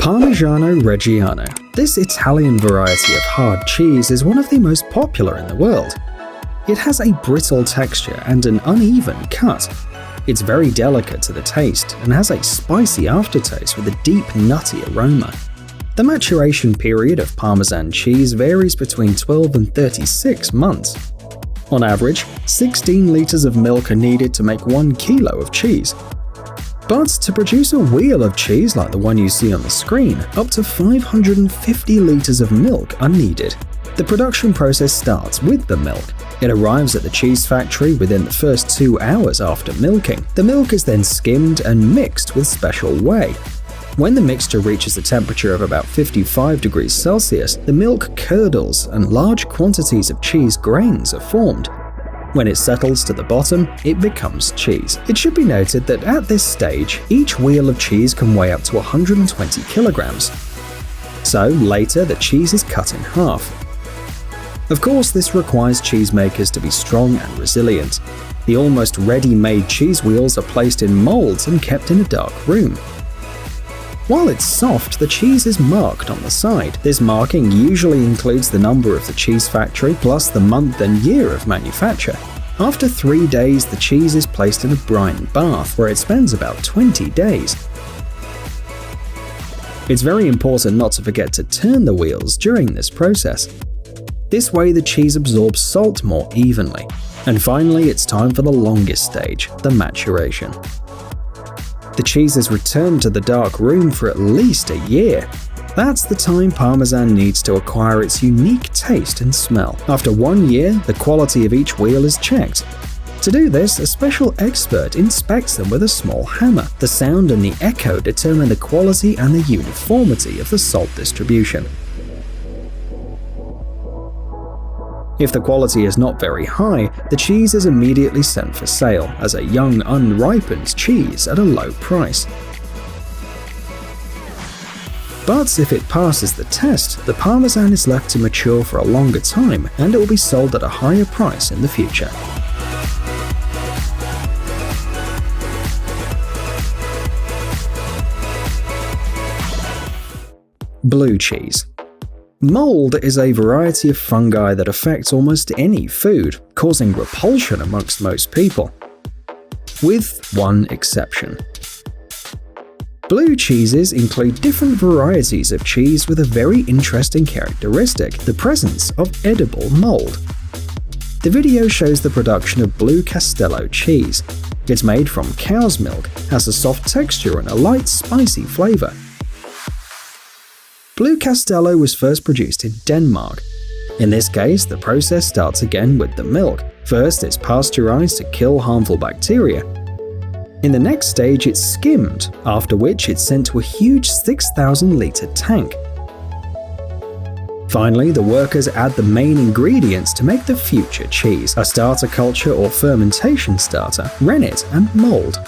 Parmigiano Reggiano. This Italian variety of hard cheese is one of the most popular in the world. It has a brittle texture and an uneven cut. It's very delicate to the taste and has a spicy aftertaste with a deep nutty aroma. The maturation period of Parmesan cheese varies between 12 and 36 months. On average, 16 liters of milk are needed to make 1 kilo of cheese. But to produce a wheel of cheese like the one you see on the screen, up to 550 liters of milk are needed. The production process starts with the milk. It arrives at the cheese factory within the first 2 hours after milking. The milk is then skimmed and mixed with special whey. When the mixture reaches a temperature of about 55 degrees Celsius, the milk curdles and large quantities of cheese grains are formed. When it settles to the bottom, it becomes cheese. It should be noted that at this stage, each wheel of cheese can weigh up to 120 kilograms. So later, the cheese is cut in half. Of course, this requires cheesemakers to be strong and resilient. The almost ready-made cheese wheels are placed in molds and kept in a dark room. While it's soft, the cheese is marked on the side. This marking usually includes the number of the cheese factory plus the month and year of manufacture. After 3 days, the cheese is placed in a brine bath, where it spends about 20 days. It's very important not to forget to turn the wheels during this process. This way the cheese absorbs salt more evenly. And finally, it's time for the longest stage, the maturation. The cheese is returned to the dark room for at least a year. That's the time Parmesan needs to acquire its unique taste and smell. After 1 year, the quality of each wheel is checked. To do this, a special expert inspects them with a small hammer. The sound and the echo determine the quality and the uniformity of the salt distribution. If the quality is not very high, the cheese is immediately sent for sale as a young, unripened cheese at a low price. But if it passes the test, the Parmesan is left to mature for a longer time and it will be sold at a higher price in the future. Blue cheese. Mold is a variety of fungi that affects almost any food, causing repulsion amongst most people. With one exception. Blue cheeses include different varieties of cheese with a very interesting characteristic, the presence of edible mold. The video shows the production of Blue Castello cheese. It's made from cow's milk, has a soft texture and a light spicy flavor. Blue Castello was first produced in Denmark. In this case, the process starts again with the milk. First, it's pasteurized to kill harmful bacteria. In the next stage, it's skimmed, after which it's sent to a huge 6,000-liter tank. Finally, the workers add the main ingredients to make the future cheese, a starter culture or fermentation starter, rennet, and mold.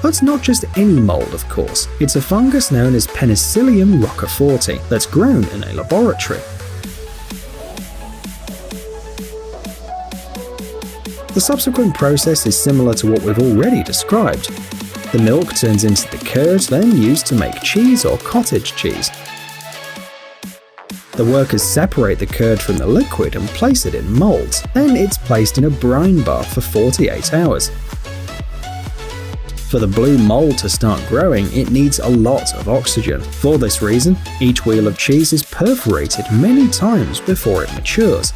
But not just any mold, of course. It's a fungus known as Penicillium roqueforti that's grown in a laboratory. The subsequent process is similar to what we've already described. The milk turns into the curd, then used to make cheese or cottage cheese. The workers separate the curd from the liquid and place it in molds. Then it's placed in a brine bath for 48 hours. For the blue mold to start growing, it needs a lot of oxygen. For this reason, each wheel of cheese is perforated many times before it matures.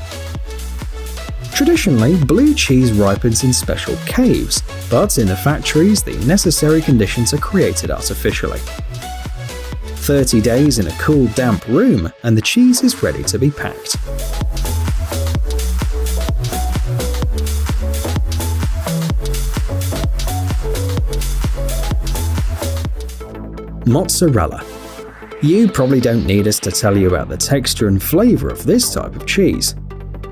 Traditionally, blue cheese ripens in special caves, but in the factories, the necessary conditions are created artificially. 30 days in a cool, damp room, and the cheese is ready to be packed. Mozzarella. You probably don't need us to tell you about the texture and flavor of this type of cheese.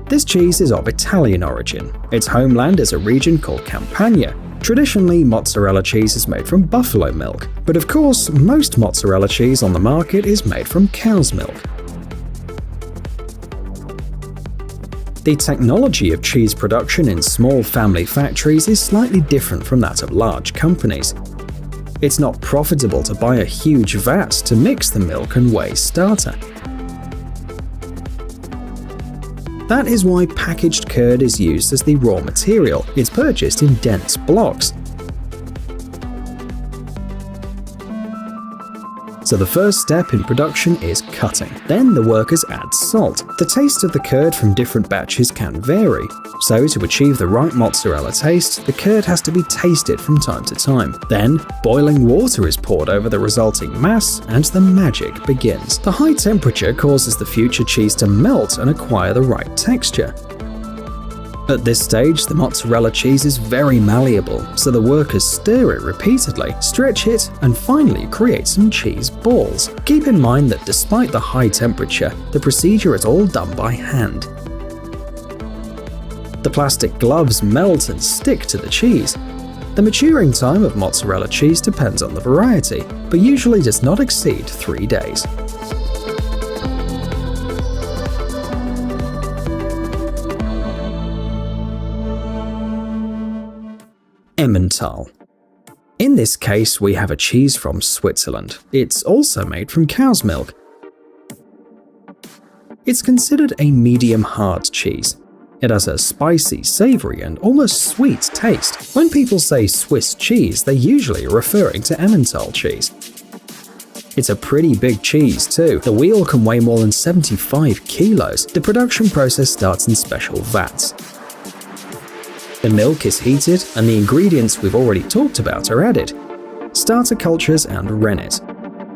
This cheese is of Italian origin. Its homeland is a region called Campania. Traditionally, mozzarella cheese is made from buffalo milk, but of course, most mozzarella cheese on the market is made from cow's milk. The technology of cheese production in small family factories is slightly different from that of large companies. It's not profitable to buy a huge vat to mix the milk and whey starter. That is why packaged curd is used as the raw material. It's purchased in dense blocks. So the first step in production is cutting. Then the workers add salt. The taste of the curd from different batches can vary. So to achieve the right mozzarella taste, the curd has to be tasted from time to time. Then, boiling water is poured over the resulting mass, and the magic begins. The high temperature causes the future cheese to melt and acquire the right texture. At this stage, the mozzarella cheese is very malleable, so the workers stir it repeatedly, stretch it, and finally create some cheese balls. Keep in mind that despite the high temperature, the procedure is all done by hand. The plastic gloves melt and stick to the cheese. The maturing time of mozzarella cheese depends on the variety, but usually does not exceed 3 days. Emmental. In this case, we have a cheese from Switzerland. It's also made from cow's milk. It's considered a medium-hard cheese. It has a spicy, savory, and almost sweet taste. When people say Swiss cheese, they're usually referring to Emmental cheese. It's a pretty big cheese too. The wheel can weigh more than 75 kilos. The production process starts in special vats. The milk is heated, and the ingredients we've already talked about are added: starter cultures and rennet.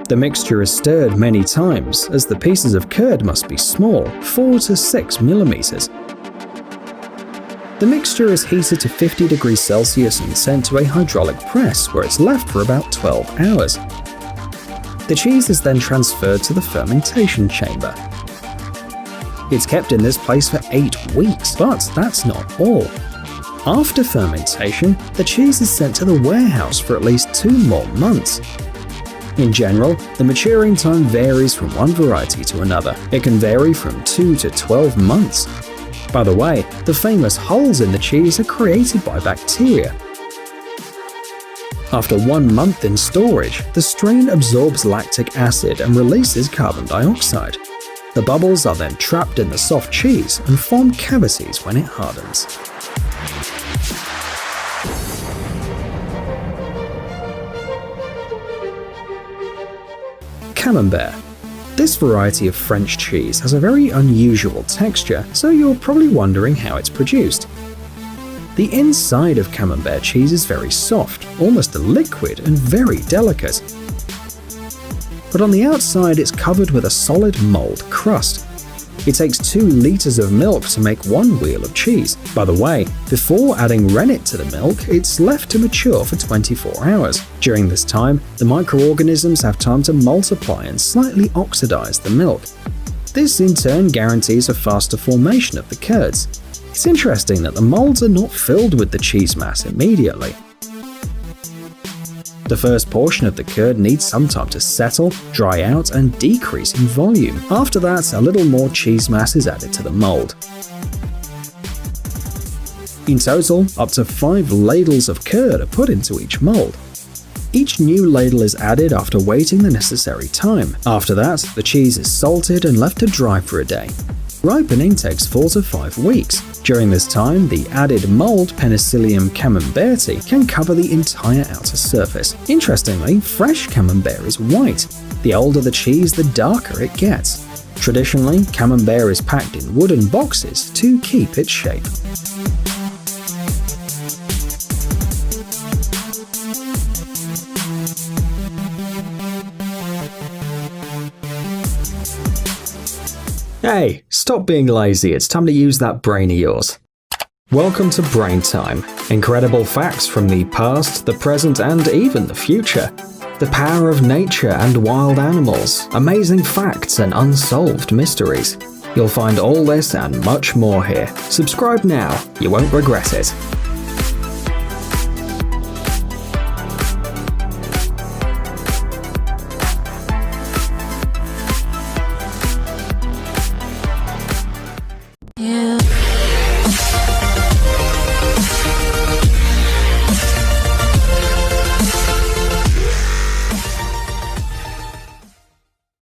The mixture is stirred many times, as the pieces of curd must be small, 4 to 6 millimeters. The mixture is heated to 50 degrees Celsius and sent to a hydraulic press, where it's left for about 12 hours. The cheese is then transferred to the fermentation chamber. It's kept in this place for 8 weeks, but that's not all. After fermentation, the cheese is sent to the warehouse for at least 2 more months. In general, the maturing time varies from one variety to another. It can vary from 2 to 12 months. By the way, the famous holes in the cheese are created by bacteria. After 1 month in storage, the strain absorbs lactic acid and releases carbon dioxide. The bubbles are then trapped in the soft cheese and form cavities when it hardens. Camembert. This variety of French cheese has a very unusual texture, so you're probably wondering how it's produced. The inside of Camembert cheese is very soft, almost a liquid, and very delicate. But on the outside it's covered with a solid mold crust. It takes 2 liters of milk to make 1 wheel of cheese. By the way, before adding rennet to the milk, it's left to mature for 24 hours. During this time, the microorganisms have time to multiply and slightly oxidize the milk. This in turn guarantees a faster formation of the curds. It's interesting that the molds are not filled with the cheese mass immediately. The first portion of the curd needs some time to settle, dry out, and decrease in volume. After that, a little more cheese mass is added to the mold. In total, up to 5 ladles of curd are put into each mold. Each new ladle is added after waiting the necessary time. After that, the cheese is salted and left to dry for a day. Ripening takes 4 to 5 weeks. During this time, the added mold Penicillium camemberti can cover the entire outer surface. Interestingly, fresh camembert is white. The older the cheese, the darker it gets. Traditionally, camembert is packed in wooden boxes to keep its shape. Hey, stop being lazy, it's time to use that brain of yours. Welcome to Brain Time. Incredible facts from the past, the present, and even the future. The power of nature and wild animals, amazing facts and unsolved mysteries. You'll find all this and much more here. Subscribe now, you won't regret it.